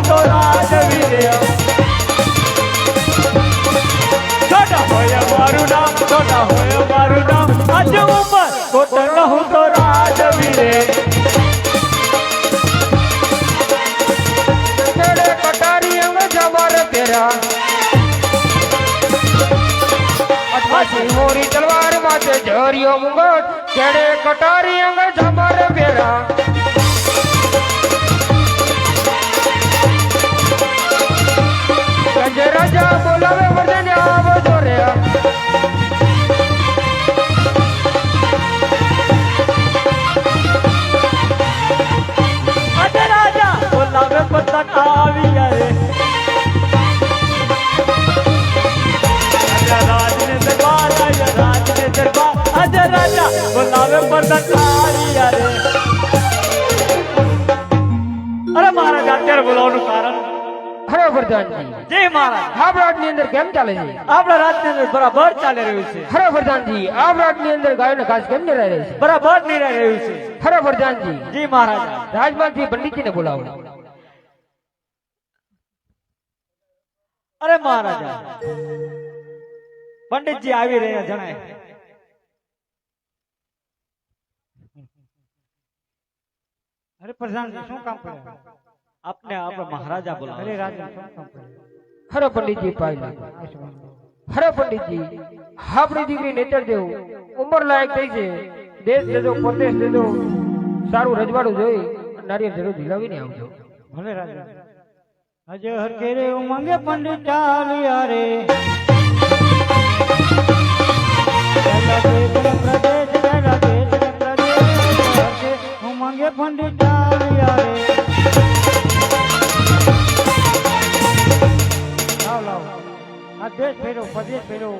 તો રાજવીર છોટા હોય મારું નામ છોટા હોય મારું નામ આજ ઉમર કોટ કહું તો રાજવીર કટારી અંગ જબર તેરા અઠવાસી મોરી તલવાર માથે જરિયો મુગટ કેડે કટારી અંગ જબર પેરા ગંજ રાજા બોલાવે વર્ધન આવો જોરે આજે રાજા બોલાવે પતંગ આવી રે રાજને દરબાર રાજને દરબાર આજે રાજા બોલાવે પતંગ આવી રે અરે મહારાજ અત્યારે બોલાવવાનું કારણ હરે વરદાનજી જય મહારાજ આપણા રાજની અંદર કેમ ચાલે છે આપણા રાજની અંદર બરાબર ચાલી રહ્યું છે હરે વરદાનજી આપણા રાજની અંદર ગાયોને ઘાસ કેમ નિરાઈ રહી છે બરાબર નિરાઈ રહ્યું છે હરે વરદાનજી જી મહારાજ રાજમાંથી પંડિતજીને બોલાવો અરે મહારાજા પંડિતજી આવી રહ્યા જણાય અરે પ્રધાનજી શું કામ કર્યું આપને આપણે મહારાજા બોલાવો અરે રાજા શું કામ કર્યું હરે પંડિતજી પાઈ હરે પંડિતજી આપણી દીકરી નેતર દેવું ઉંમર લાયક થઈ છે દેશ દેજો પરદેશ દેજો સારું રજવાડું જોઈ નારિયેળ જરૂર ઝીલાવીને આવજો ભલે રાજા આજે હર કેરે ઉમંગે પંડિત ચાલ્યા રે ઉમંગે પંડિત ચાલ્યા રે લાવ આ દેશ ફેરો પરદેશ ફેરો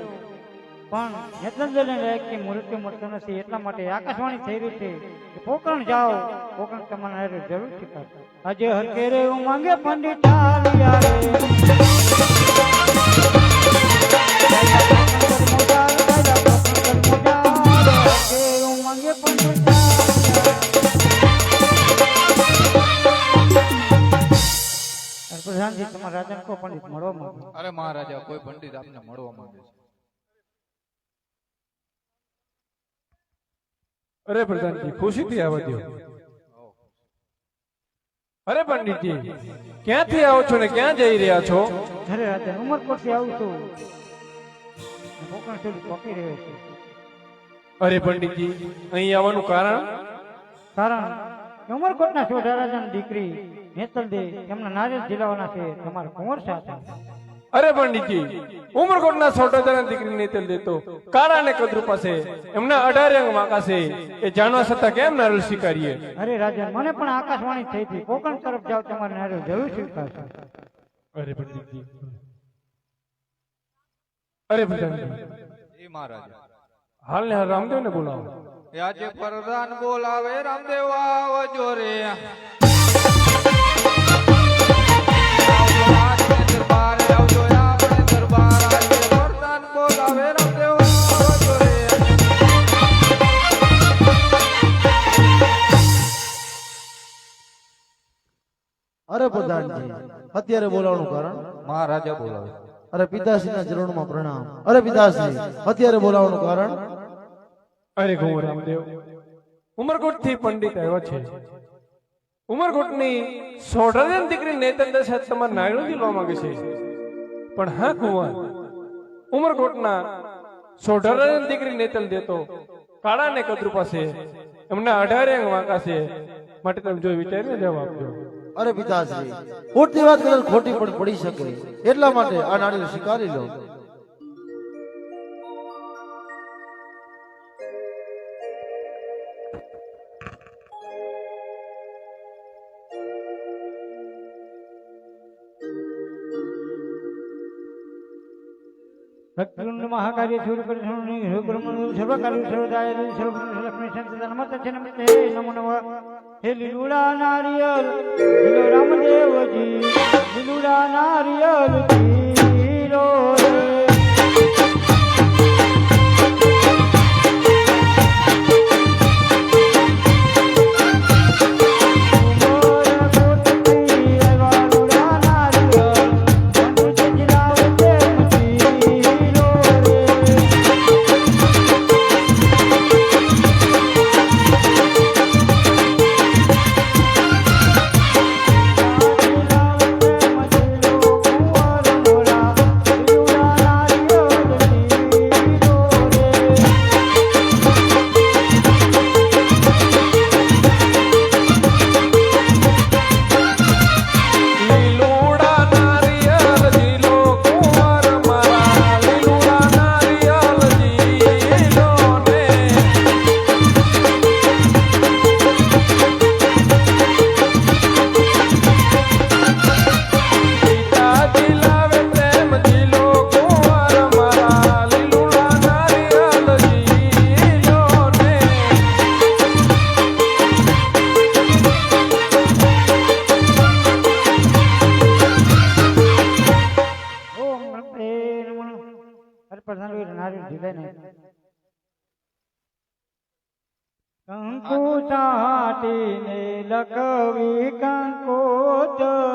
પણ નેતંજલને લાયકની મૃત્યુ મળતો નથી એટલા માટે આકાશવાણી થઈ રહી છે કે પોકરણ જાઓ પોકરણ તમારે જરૂર શીખાશે આજે હર કેરે ઉમંગે પંડિત ચાલ્યા રે પ્રધાનજી તમારા રાજા કો પંડિત મળવા માંગે અરે મહારાજા કોઈ પંડિત આપને મળવા માંગે છે અરે પ્રધાનજી ખુશીથી આવવા દો અરે પંડિતજી ક્યાંથી આવો છો ને ક્યાં જઈ રહ્યા છો અરે રાજા ઉમરકોટ થી આવું છું પોકરણ થોડી પકી રહ્યો છે અરે પંડિતજી અહીં આવવાનું કારણ ઉમરકોટના છોટા રાજાની દીકરી નેતલ દે એમના નારિયેળ ઝીલાવાના છે તમારા કુંવર સાથે અરે પંડિતજી ઉમરકોટના છોટાદાના દીકરી નેતલ દેતો કારા અને કદરૂ પાસે એમના 18 અંગ વાંકા છે એ જાણવા છતાં કેમ નારિયેળ સ્વીકારીએ અરે રાજા મને પણ આકાશવાણી થઈ હતી કોકણ તરફ જાવ તમારે નારિયેળ જરૂર સ્વીકારશે અરે પંડિતજી અરે પ્રધાનજી એ મહારાજા હાલ ને હાલ રામદેવને બોલાવો આજે પ્રધાન બોલાવે રામદેવ આવજો રે દરબાર આવજો આપણે દરબાર આજે પ્રધાન બોલાવે રામદેવ આવજો રે અરે પ્રધાનજી અત્યારે બોલાવવાનું કારણ મહારાજા બોલાવે અરે પિતાશ્રીના ચરણોમાં પ્રણામ અરે પિતાશ્રી અત્યારે બોલાવવાનું કારણ અરે કુંવર રામદેવ ઉમરકોટ થી પંડિત આવ્યો છે ઉમરકોટની સોઢાની દીકરી નેતન દસ તમારે નાયણું જીલવા માંગે છે પણ હા કુંવર ઉમરકોટના સોઢાની દીકરી નેતલ દેતો કાળા ને કદરૂ પાસે એમના 18 અંગ વાંકા છે માટે તમે જો વિચારીને જવાબ આપજો અરે પિતાશ્રી ખોટી વાત કદાચ ખોટી પણ પડી શકે એટલા માટે આ નાળિયેર સ્વીકારી લો ભક્તિુંડ મહાકાર્ય સૂર્ય પરિશ્રમણી સર્વકાર્ય સર્વદાય સર્વલક્ષ્મી સંતતા નમસ્તે છે નમસ્તે નમો નમઃ હે લીલુડા નારિયેલ લીલો રામદેવજી લીલુડા નારિયેલ લીલો રે ઉમર કોટથી આવ્યા પ્રધાન નારિયેળ દીધે ને કંકુ ચાટીને લખવી કંકોત્રી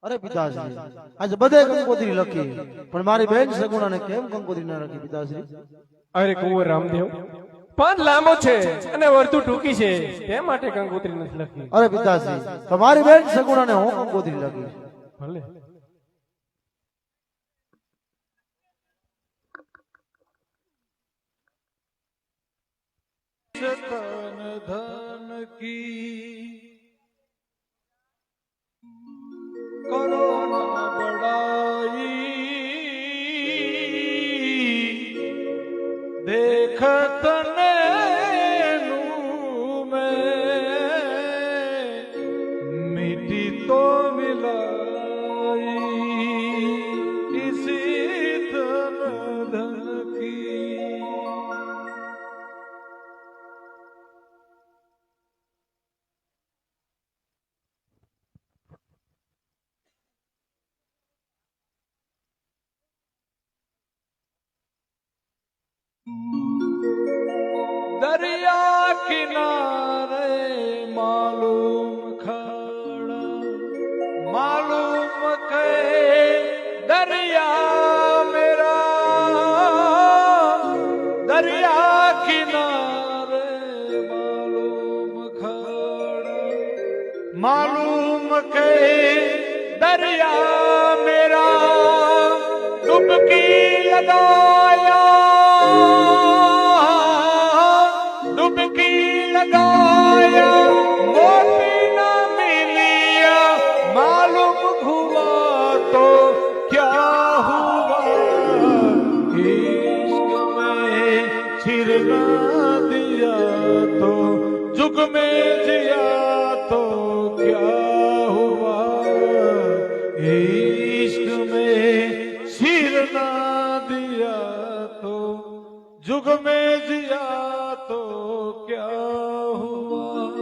અરે પિતાશ્રી આજે બધે કંકોત્રી લખી પણ મારી બેન સગુણાને કેમ કંકોત્રી ના લખી પિતાશ્રી? અરે કુંવર રામદેવ, પાન લાંબો છે અને વર્તુ ટૂંકી છે, તે માટે કંકોત્રી નથી લખી. અરે પિતાશ્રી તમારી બેન સગુણાને હું કંકોત્રી લખી. ભલે. तन धन की करो ना बड़ाई देखत नैनू में मिट्टी तो मिलाई इसी तन धन की दरिया किनारे मालूम खड़ा मालूम के दरिया मेरा दरिया किनारे मालूम खड़ा मालूम के दरिया मेरा डुबकी लगाया डुबकी लगाया मोती न मिलिया मालूम हुआ तो क्या हुआ इश्क में सिर न दिया तो जुग में जिया तो क्या हुआ इश्क में सिर न दिया तो जुग में जिया